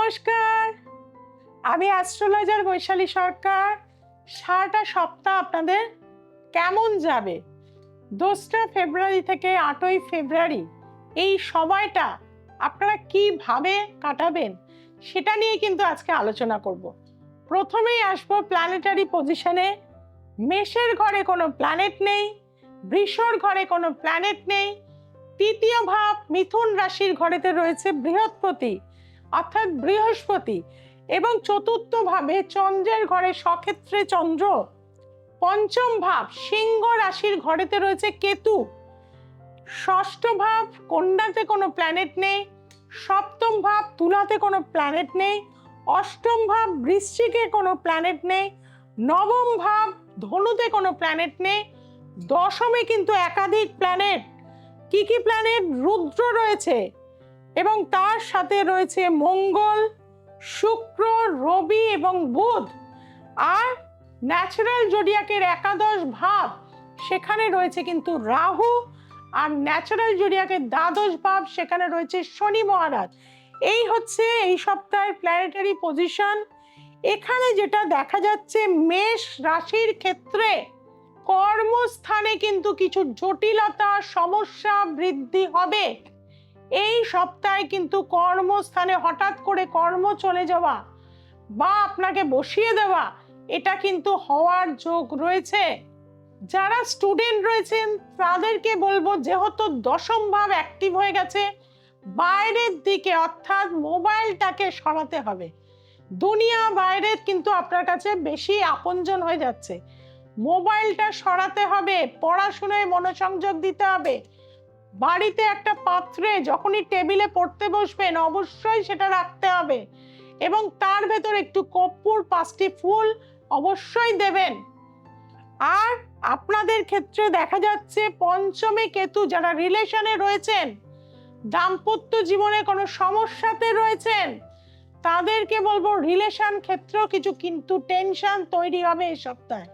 নমস্কার, আমি অ্যাস্ট্রোলজার বৈশালী সরকার। সারাটা সপ্তাহ আপনাদের কেমন যাবে? 2রা ফেব্রুয়ারি থেকে 8ই ফেব্রুয়ারি এই সময়টা আপনারা কিভাবে কাটাবেন সেটা নিয়ে কিন্তু আজকে আলোচনা করব। প্রথমেই আসবো প্ল্যানেটারি পজিশনে। মেষের ঘরে কোনো প্ল্যানেট নেই, বৃষর ঘরে কোনো প্ল্যানেট নেই। তৃতীয় ভাব মিথুন রাশির ঘরেতে রয়েছে বৃহস্পতি অর্থাৎ বৃহস্পতি, এবং চতুর্থ ভাবে চন্দ্রের ঘরে সক্ষেত্রে চন্দ্র। পঞ্চম ভাব সিংহ রাশির ঘরেতে রয়েছে কেতু। ষষ্ঠ ভাব কন্যাতে কোনো প্ল্যানেট নেই। সপ্তম ভাব তুলাতে কোনো প্ল্যানেট নেই। অষ্টম ভাব বৃশ্চিকে কোনো প্ল্যানেট নেই। নবম ভাব ধনুতে কোনো প্ল্যানেট নেই। দশমে কিন্তু একাধিক প্ল্যানেট। কি কি প্ল্যানেট? রুদ্র রয়েছে এবং তার সাথে রয়েছে মঙ্গল, শুক্র, রবি এবং বুধ। আর ন্যাচারাল জোডিয়াকের একাদশ ভাব সেখানে রয়েছে কিন্তু রাহু, আর ন্যাচারাল জোডিয়াকের দ্বাদশ ভাব সেখানে রয়েছে শনি মহারাজ। এই হচ্ছে এই সপ্তাহের প্ল্যানেটারি পজিশন। এখানে যেটা দেখা যাচ্ছে মেষ রাশির ক্ষেত্রে কর্মস্থানে কিন্তু কিছু জটিলতা সমস্যা বৃদ্ধি হবে। এই সপ্তাহে কিন্তু কর্মস্থানে হঠাৎ করে কর্ম চলে যাওয়া বা আপনাকে বসিয়ে দেওয়া এটা কিন্তু হওয়ার যোগ রয়েছে। যারা স্টুডেন্ট রয়েছেন তাদেরকে বলবো, যেহেতু দশম ভাব অ্যাক্টিভ হয়ে গেছে, বাইরের দিকে অর্থাৎ মোবাইলটাকে সরাতে হবে। দুনিয়া বাইরের কিন্তু আপনার কাছে বেশি আপনজন হয়ে যাচ্ছে। মোবাইলটা সরাতে হবে, পড়াশোনায় মনোসংযোগ দিতে হবে। বাড়িতে একটা পাত্রে যখনই টেবিলে পড়তে বসবেন অবশ্যই সেটা রাখতে হবে, এবং তার ভেতর একটু কর্পূর 5টি ফুল অবশ্যই দেবেন। আর আপনাদের ক্ষেত্রে দেখা যাচ্ছে পঞ্চমে কেতু। যারা রিলেশনে রয়েছেন, দাম্পত্য জীবনে কোনো সমস্যাতে রয়েছেন, তাদেরকে বলবো রিলেশন ক্ষেত্রেও কিছু কিন্তু টেনশন তৈরি হবে এই সপ্তাহে।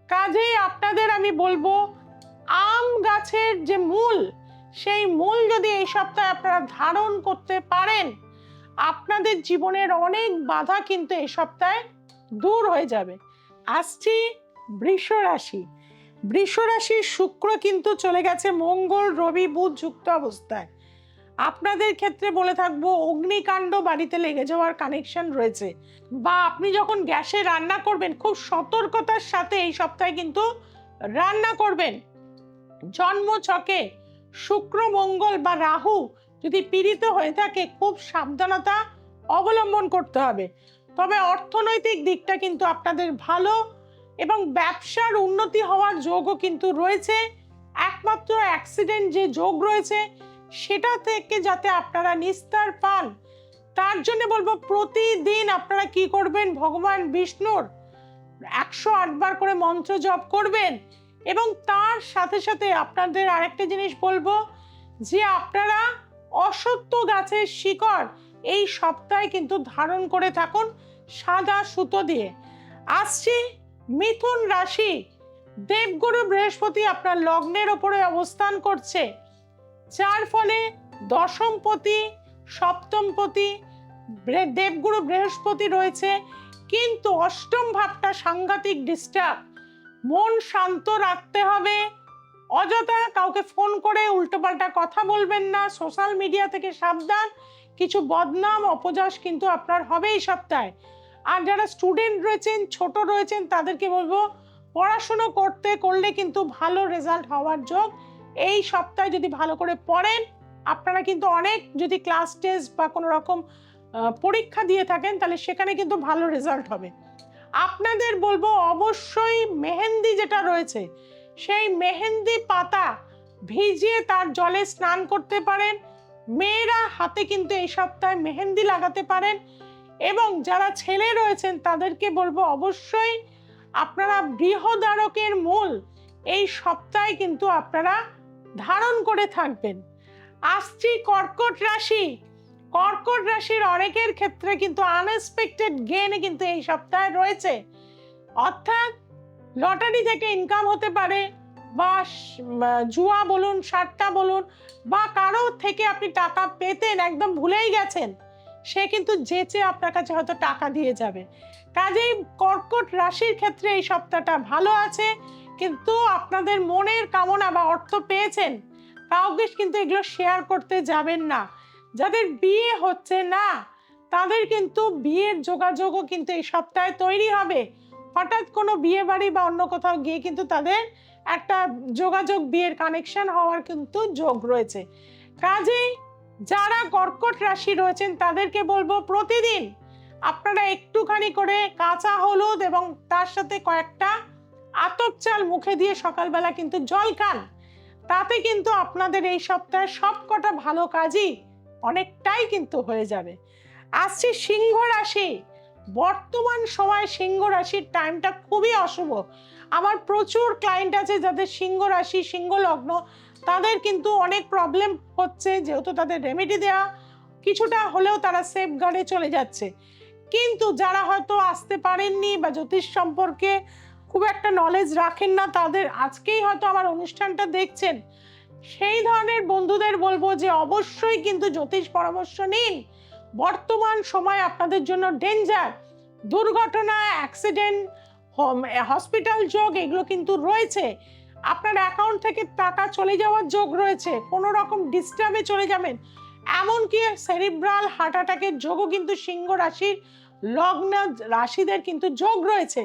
কাজেই আপনাদের আমি বলবো, আম গাছের যে মূল, সেই মূল যদি এই সপ্তাহে আপনারা ধারণ করতে পারেন, আপনাদের জীবনের অনেক বাধা কিন্তু এই সপ্তাহে দূর হয়ে যাবে। আসছি বৃষ রাশি। বৃষ রাশির শুক্র কিন্তু চলে গেছে মঙ্গল, রবি, বুধ যুক্ত অবস্থায়। আপনাদের ক্ষেত্রে বলে থাকবো অগ্নিকাণ্ড বাড়িতে লেগে যাওয়ার কানেকশন রয়েছে, বা আপনি যখন গ্যাসে রান্না করবেন খুব সতর্কতার সাথে এই সপ্তাহে কিন্তু রান্না করবেন। জন্ম ছকে শুক্র, মঙ্গল বা রাহু যদি পীড়িত হয়ে থাকে খুব সাবধানতা অবলম্বন করতে হবে। তবে অর্থনৈতিক দিকটা কিন্তু আপনাদের ভালো, এবং ব্যবসার উন্নতি হওয়ার যোগও কিন্তু রয়েছে। একমাত্র অ্যাক্সিডেন্ট যে যোগ রয়েছে সেটা থেকে যাতে আপনারা নিস্তার পান, তার জন্য বলবো প্রতিদিন আপনারা কি করবেন, ভগবান বিষ্ণুর 108 বার করে মন্ত্র জপ করবেন। এবং তার সাথে সাথে আপনাদের আরেকটা জিনিস বলবো, যে আপনারা অশ্বত্থ গাছের শিকড় এই সপ্তাহে কিন্তু ধারণ করে থাকুন সাদা সুতো দিয়ে। আসছি মিথুন রাশি। দেবগুরু বৃহস্পতি আপনার লগ্নের ওপরে অবস্থান করছে, যার ফলে দশমপতি, সপ্তমপতি দেবগুরু বৃহস্পতি রয়েছে, কিন্তু অষ্টম ভাবটা সাংঘাতিক ডিস্টার্ব। মন শান্ত রাখতে হবে। অযথা কাউকে ফোন করে উল্টোপাল্টা কথা বলবেন না। সোশ্যাল মিডিয়া থেকে সাবধান। কিছু বদনাম অপযশ কিন্তু আপনার হবে এই সপ্তাহে। আর যারা স্টুডেন্ট রয়েছেন, ছোট রয়েছেন, তাদেরকে বলবো পড়াশুনো করলে কিন্তু ভালো রেজাল্ট হওয়ার যোগ। এই সপ্তাহে যদি ভালো করে পড়েন, আপনারা কিন্তু অনেক, যদি ক্লাস টেস্ট বা কোনো রকম পরীক্ষা দিয়ে থাকেন, তাহলে সেখানে কিন্তু ভালো রেজাল্ট হবে। আপনাদের বলবো অবশ্যই মেহেন্দি যেটা রয়েছে, সেই মেহেন্দি পাতা ভিজিয়ে তার জলে স্নান করতে পারেন। মেয়েরা হাতে কিন্তু এই সপ্তাহে মেহেন্দি লাগাতে পারেন। এবং যারা ছেলে রয়েছেন তাদেরকে বলবো অবশ্যই আপনারা বৃহদারকের মূল এই সপ্তাহে কিন্তু আপনারা ধারণ করে থাকবেন। আসছি কর্কট রাশি। কর্কট রাশির অনেকের ক্ষেত্রে কিন্তু আনএক্সপেক্টেড গেইন কিন্তু এই সপ্তাহে রয়েছে, অর্থাৎ লটারি থেকে ইনকাম হতে পারে, বা জুয়া বলুন, সাট্টা বলুন, বা কারো থেকে আপনি টাকা পেতেন একদম ভুলেই গেছেন, সে কিন্তু যেচে আপনার কাছে হয়তো টাকা দিয়ে যাবে। কাজেই কর্কট রাশির ক্ষেত্রে এই সপ্তাহটা ভালো আছে, কিন্তু আপনাদের মনের কামনা বা অর্থ পেয়েছেন, কাউকে কিন্তু এগুলো শেয়ার করতে যাবেন না। যাদের বিয়ে হচ্ছে না তাদের কিন্তু বিয়ের যোগাযোগও কিন্তু এই সপ্তাহে তৈরি হবে। হঠাৎ কোনো বিয়ে বাড়ি বা অন্য কোথাও গিয়ে কিন্তু তাদের একটা যোগাযোগ, বিয়ের কানেকশন হওয়ার কিন্তু যোগ রয়েছে। কাজেই যারা কর্কট রাশি রয়েছেন তাদেরকে বলবো, প্রতিদিন আপনারা একটুখানি করে কাঁচা হলুদ এবং তার সাথে কয়েকটা আতপ চাল মুখে দিয়ে সকালবেলা কিন্তু জল খান। তাতে কিন্তু আপনাদের এই সপ্তাহে সবকটা ভালো কাজই অনেকটাই কিন্তু হয়ে যাবে। আসছি সিংহ রাশি। বর্তমান সময় সিংহ রাশির টাইমটা খুবই অশুভ। আমার প্রচুর ক্লায়েন্ট আছে যাদের সিংহ রাশি, সিংহ লগ্ন, তাদের কিন্তু অনেক প্রবলেম হচ্ছে, যেহেতু তাদের রেমেডি দেওয়া কিছুটা হলেও তারা সেফ গার্ডে চলে যাচ্ছে। কিন্তু যারা হয়তো আসতে পারেননি বা জ্যোতিষ সম্পর্কে খুব একটা নলেজ রাখেন না, তাদের আজকেই হয়তো আমার অনুষ্ঠানটা দেখছেন, সেই ধরনের বন্ধুদের বলবো যে অবশ্যই কিন্তু জ্যোতিষ পরামর্শ নিন। বর্তমান সময় আপনাদের জন্য ডেঞ্জার, দুর্ঘটনা, অ্যাক্সিডেন্ট, হসপিটাল যোগ এগুলো কিন্তু রয়েছে। আপনার অ্যাকাউন্ট থেকে টাকা চলে যাওয়ার যোগ রয়েছে, কোনো রকম ডিস্টার্বে চলে যাবেন, এমনকি সেরিব্রাল হার্ট অ্যাটাকের যোগও কিন্তু সিংহ রাশির লগ্ন রাশিদের কিন্তু যোগ রয়েছে।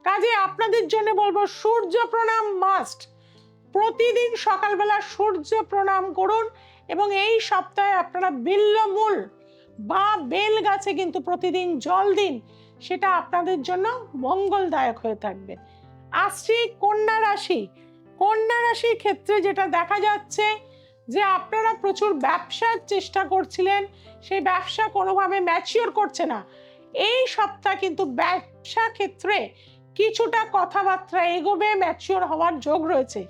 কাজে আপনাদের জন্য বলবো সূর্য প্রণাম মাস্ট। প্রতিদিন সকালবেলা সূর্য প্রণাম করুন এবং এই সপ্তাহে আপনারা বিল্বমূল বা বেল গাছে কিন্তু প্রতিদিন জল দিন, সেটা আপনাদের জন্য মঙ্গলদায়ক হয়ে থাকবে। আসছি কন্যা রাশি। কন্যা রাশির ক্ষেত্রে যেটা দেখা যাচ্ছে যে আপনারা প্রচুর ব্যবসার চেষ্টা করছিলেন, সেই ব্যবসা কোনোভাবে ম্যাচিওর করছে না। এই সপ্তাহ কিন্তু ব্যবসা ক্ষেত্রে কিছুটা কথাবার্তা এগোবে, ম্যাচিওর হওয়ার যোগ রয়েছে।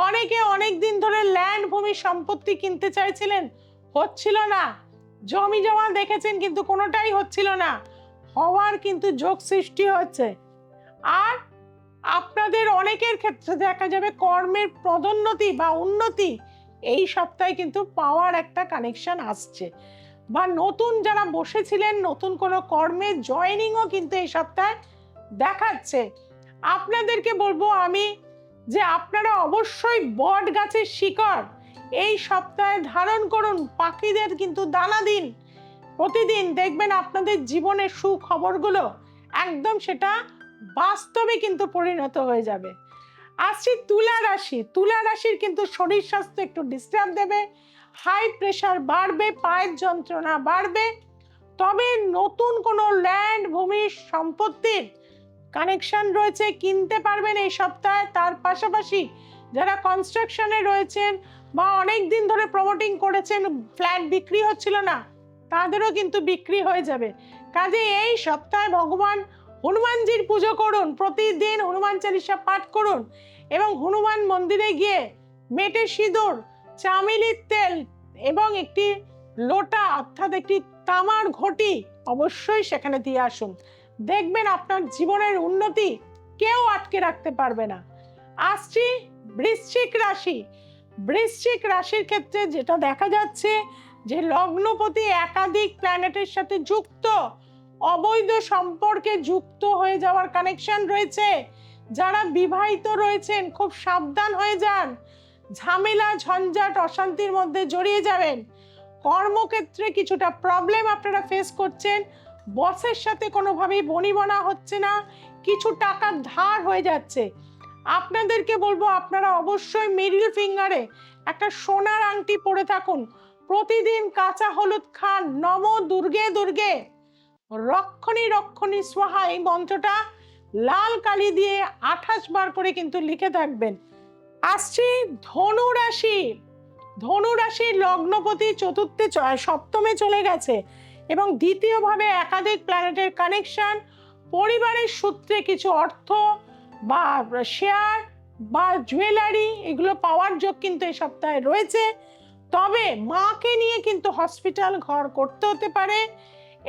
অনেকে অনেক দিন ধরে ল্যান্ড, ভূমি, সম্পত্তি কিনতে চাইছিলেন, হচ্ছিল না। জমি জমা দেখেছেন কিন্তু কোনোটাই হচ্ছিল না, হওয়ার কিন্তু যোগ সৃষ্টি হচ্ছে। আর আপনাদের অনেকের ক্ষেত্রে দেখা যাবে কর্মের পদোন্নতি বা উন্নতি এই সপ্তাহে কিন্তু পাওয়ার একটা কানেকশন আসছে, বা নতুন যারা বসেছিলেন নতুন কোনো কর্মে জয়েনিংও কিন্তু এই সপ্তাহে দেখাচ্ছে। আপনাদেরকে বলবো আমি যে আপনারা অবশ্যই বট গাছের শিকড় এই সপ্তাহে ধারণ করুন, পাখিদের কিন্তু দানা দিন। প্রতিদিন দেখবেন আপনাদের জীবনের সুখবরগুলো একদম সেটা বাস্তবে কিন্তু পরিণত হয়ে যাবে। আসছি তুলা রাশি। তুলা রাশির কিন্তু শরীর স্বাস্থ্য একটু ডিস্টার্ব দেবে, হাই প্রেশার বাড়বে, পায়ের যন্ত্রণা বাড়বে। তবে নতুন কোনো ল্যান্ড, ভূমি, সম্পত্তির কানেকশন রয়েছে, কিনতে পারবেন এই সপ্তাহে। তার পাশাপাশি যারা কনস্ট্রাকশনে রয়েছেন বা অনেক দিন ধরে প্রমোটিং করেছেন, ফ্ল্যাট বিক্রি হচ্ছিল না, তাদেরও কিন্তু বিক্রি হয়ে যাবে। কাজে এই সপ্তাহে ভগবান হনুমানজির পুজো করুন, প্রতিদিন হনুমান চালিসা পাঠ করুন এবং হনুমান মন্দিরে গিয়ে মেটে সিঁদুর, চামেলির তেল এবং একটি লোটা অর্থাৎ একটি তামার ঘটি অবশ্যই সেখানে দিয়ে আসুন। দেখবেন আপনার জীবনের উন্নতি কেউ আটকে রাখতে পারবে না। আসছি বৃশ্চিক রাশি। বৃশ্চিক রাশির ক্ষেত্রে যেটা দেখা যাচ্ছে যে লগ্নপতি একাধিক প্ল্যানেটের সাথে যুক্ত, অবৈধ সম্পর্কে যুক্ত হয়ে যাওয়ার কানেকশন রয়েছে। যারা বিবাহিত রয়েছেন খুব সাবধান হয়ে যান, ঝামেলা, ঝঞ্ঝাট, অশান্তির মধ্যে জড়িয়ে যাবেন। কর্মক্ষেত্রে কিছুটা প্রবলেম আপনারা ফেস করছেন, বসের সাথে কোনোভাবেই বনিবনা হচ্ছে না, কিছু টাকা ধার হয়ে যাচ্ছে। আপনাদেরকে বলবো আপনারা অবশ্যই মিডল ফিঙ্গারে একটা সোনার আংটি পরে থাকুন, প্রতিদিন কাঁচা হলুদ খান, নম দুর্গে দুর্গে রক্ষণী রক্ষণী স্বাহা এই মন্ত্রটা লাল কালি দিয়ে 28 বার করে কিন্তু লিখে থাকবেন। আসছি ধনু রাশি। ধনু রাশির লগ্নপতি চতুর্থে সপ্তমে চলে গেছে এবং দ্বিতীয়ভাবে একাধিক প্ল্যানেটের কানেকশন, পরিবারের সূত্রে কিছু অর্থ বা শেয়ার বা জুয়েলারি এগুলো পাওয়ার যোগ কিন্তু এই সপ্তাহে রয়েছে। তবে মাকে নিয়ে কিন্তু হসপিটাল ঘর করতে হতে পারে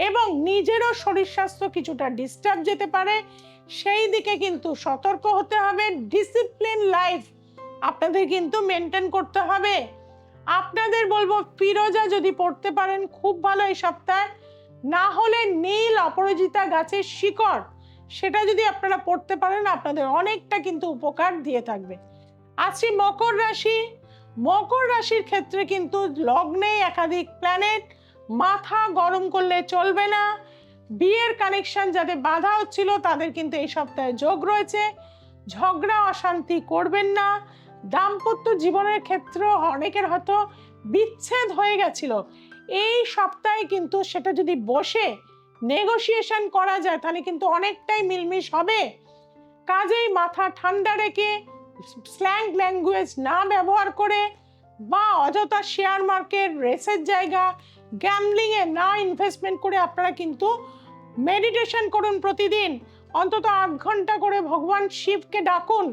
এবং নিজেরও শরীর স্বাস্থ্য কিছুটা ডিস্টার্ব যেতে পারে, সেই দিকে কিন্তু সতর্ক হতে হবে। ডিসিপ্লিন লাইফ আপনাদের কিন্তু মেনটেন করতে হবে। আপনাদের বলবো ফিরোজা যদি পড়তে পারেন খুব ভালো এই সপ্তাহে, না হলে নীল অপরাজিতা গাছের শিকড়, সেটা যদি আপনারা পড়তে পারেন আপনাদের অনেকটা কিন্তু উপকার দিয়ে থাকবে। আসছি মকর রাশি। মকর রাশির ক্ষেত্রে কিন্তু লগ্নে একাধিক প্ল্যানেট, মাথা গরম করলে চলবে না। বিয়ের কানেকশন যাদের বাধা হচ্ছিল তাদের কিন্তু এই সপ্তাহে যোগ রয়েছে। ঝগড়া অশান্তি করবেন না। দাম্পত্য জীবনের ক্ষেত্রে অনেকের হয়তো বিচ্ছেদ হয়ে গেছিল, এই সপ্তাহে কিন্তু সেটা যদি বসে নেগোসিয়েশন করা যায় তাহলে কিন্তু অনেকটাই মিলমিশ হবে। কাজেই মাথা ঠান্ডা রেখে, স্ল্যাং ল্যাঙ্গুয়েজ না ব্যবহার করে বা অযথা শেয়ার মার্কেট, রেসের জায়গা, গ্যাম্বলিং এ না ইনভেস্টমেন্ট করে আপনারা কিন্তু মেডিটেশন করুন। প্রতিদিন অন্তত 8 ঘন্টা করে ভগবান শিবকে ডাকুন,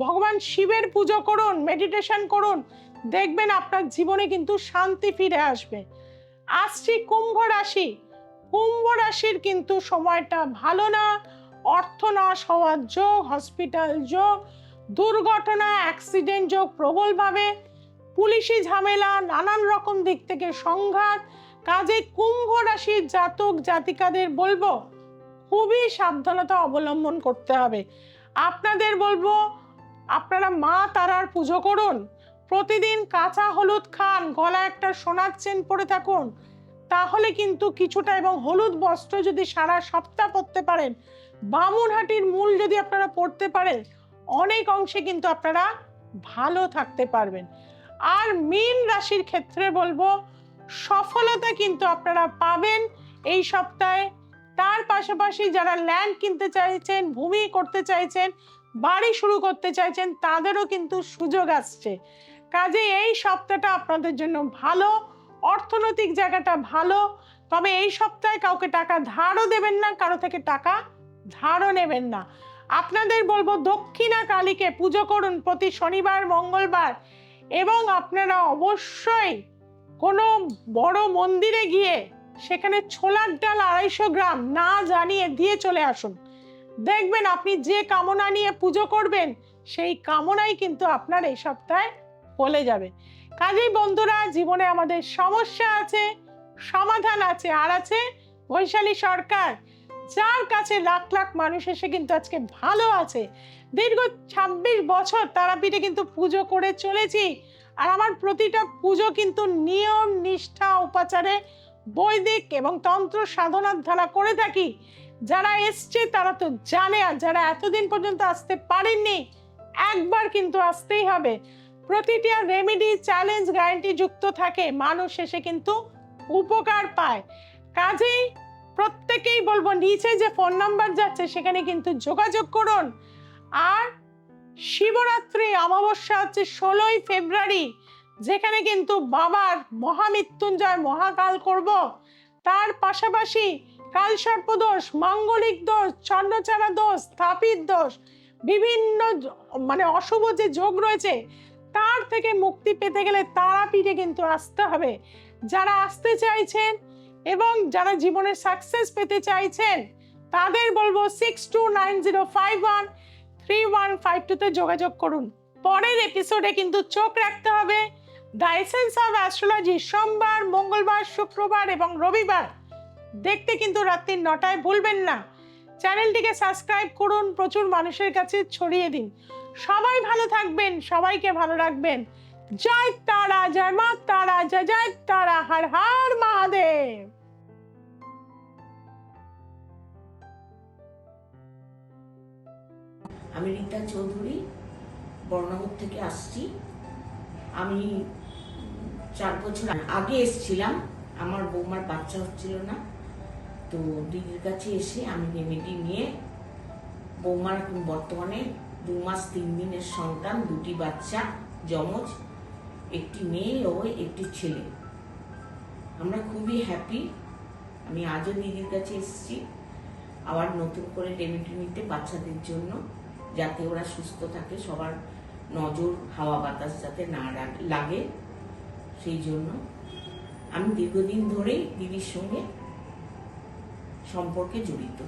ভগবান শিবের পুজো করুন, মেডিটেশন করুন, দেখবেন আপনার জীবনে কিন্তু শান্তি ফিরে আসবে। আসছি কুম্ভ রাশি। কুম্ভ রাশির কিন্তু সময়টা ভালো না। অর্থনাশ হওয়ার যোগ, হসপিটাল যোগ, দুর্ঘটনা, অ্যাক্সিডেন্ট যোগ প্রবলভাবে, পুলিশি ঝামেলা, নানান রকম দিক থেকে সংঘাত। কাজে কুম্ভ রাশির জাতক জাতিকাদের বলবো খুবই সাবধানতা অবলম্বন করতে হবে। আপনাদের বলবো আপনারা মা তারার পুজো করুন, প্রতিদিন কাঁচা হলুদ খান, গলায় একটা সোনার চেন পরে থাকুন, তাহলে কিন্তু কিছুটা, এবং হলুদ বস্ত্র যদি সারা সপ্তাহ পরতে পারেন, বামুনহাটির মূল যদি আপনারা পড়তে পারেন, অনেক অংশে কিন্তু আপনারা ভালো থাকতে পারবেন। আর মীন রাশির ক্ষেত্রে বলবো সফলতা কিন্তু আপনারা পাবেন এই সপ্তাহে। তার পাশাপাশি যারা ল্যান্ড কিনতে চাইছেন, ভূমি করতে চাইছেন, বাড়ি শুরু করতে চাইছেন, তাদেরও কিন্তু সুযোগ আসছে। কাজে এই সপ্তাহটা আপনাদের জন্য ভালো, অর্থনৈতিক জায়গাটা ভালো। তবে এই সপ্তাহে কাউকে টাকা ধারও দেবেন না, কারো থেকে টাকা ধারও নেবেন না। আপনাদের বলবো দক্ষিণা কালীকে পুজো করুন প্রতি শনিবার মঙ্গলবার, এবং আপনারা অবশ্যই কোনো বড় মন্দিরে গিয়ে সেখানে ছোলার ডাল 250 গ্রাম না জানিয়ে দিয়ে চলে আসুন। দেখবেন আপনি যে কামনা নিয়ে পুজো করবেন সেই কামনাই কিন্তু আপনার এই সপ্তাহে ফলে যাবে। কাজেই বন্ধুরা, জীবনে আমাদের সমস্যা আছে, সমাধান আছে, আর আছে বৈশালী সরকার, যার কাছে লাখ লাখ মানুষ এসে কিন্তু আজকে ভালো আছে। দীর্ঘ 26 বছর তারাপীঠে কিন্তু পুজো করে চলেছি, আর আমার প্রতিটা পুজো কিন্তু নিয়ম নিষ্ঠা উপাচারে বৈদিক এবং তন্ত্র সাধনার ধারা করে থাকি। যারা এসছে তারা তো জানে, আর যারা এতদিন পর্যন্ত আসতে পারেননি একবার কিন্তু আসতেই হবে। প্রতিটা রেমেডি চ্যালেঞ্জ গ্যারান্টি যুক্ত থাকে, মানুষ এসে কিন্তু উপকার পায়। কাজেই প্রত্যেকেই বলবো নিচে যে ফোন নাম্বার যাচ্ছে সেখানে কিন্তু যোগাযোগ করুন। আর শিবরাত্রি অমাবস্যা হচ্ছে 16ই ফেব্রুয়ারি, যেখানে কিন্তু বাবার মহামৃত্যুঞ্জয় মহাকাল করব। তার পাশাপাশি কালসর্পদোষ, মাঙ্গলিক দোষ, ছন্নছাড়া দোষ, স্থাপিত দোষ, বিভিন্ন অশুভ যে যোগ রয়েছে তার থেকে মুক্তি পেতে গেলে তারাপীঠে কিন্তু আসতে হবে। যারা আসতে চাইছেন এবং যারা জীবনে সাকসেস পেতে চাইছেন তাদের বলবো 6290513152 তে যোগাযোগ করুন। পরের এপিসোডে কিন্তু চোখ রাখতে হবে দ্য এসেন্স অফ অ্যাস্ট্রোলজি সোমবার, মঙ্গলবার, শুক্রবার এবং রবিবার দেখতে কিন্তু রাত্রি 9টায় ভুলবেন না। চ্যানেলটিকে সাবস্ক্রাইব করুন, প্রচুর মানুষের কাছে ছড়িয়ে দিন। সবাই ভালো থাকবেন, সবাইকে ভালো রাখবেন। জয় তারা, জয় মা তারা, জয় জয় তারা, হর হর মহাদেব। আমি রীতা চৌধুরী বর্ণাহর থেকে আসছি। আমি 4 বছর আগে এসেছিলাম, আমার বৌমার বাচ্চা হচ্ছিল না, তো দিদির কাছে এসে আমি রেমেডি নিয়ে বৌমার এখন বর্তমানে 2 মাস 3 দিনের সন্তান, 2টি বাচ্চা যমজ, একটি মেয়ে ও একটি ছেলে। আমরা খুবই হ্যাপি। আমি আজও দিদির কাছে এসেছি আবার নতুন করে রেমেডি নিতে বাচ্চাদের জন্য, যাতে ওরা সুস্থ থাকে, সবার নজর হাওয়া বাতাস যাতে না লাগে, সেই জন্য আমি দীর্ঘদিন ধরেই দিদির সঙ্গে সম্পর্কে জড়িত।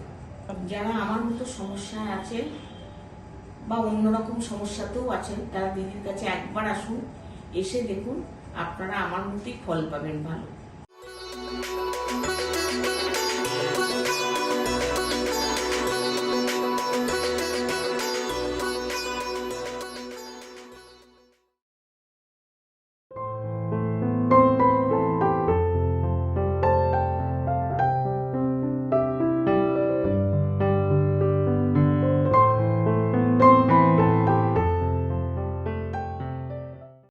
যারা আমার মতো সমস্যায় আছেন বা অন্যরকম সমস্যাতেও আছেন তারা দিদির কাছে একবার আসুন, এসে দেখুন, আপনারা আমার মতোই ফল পাবেন ভালো।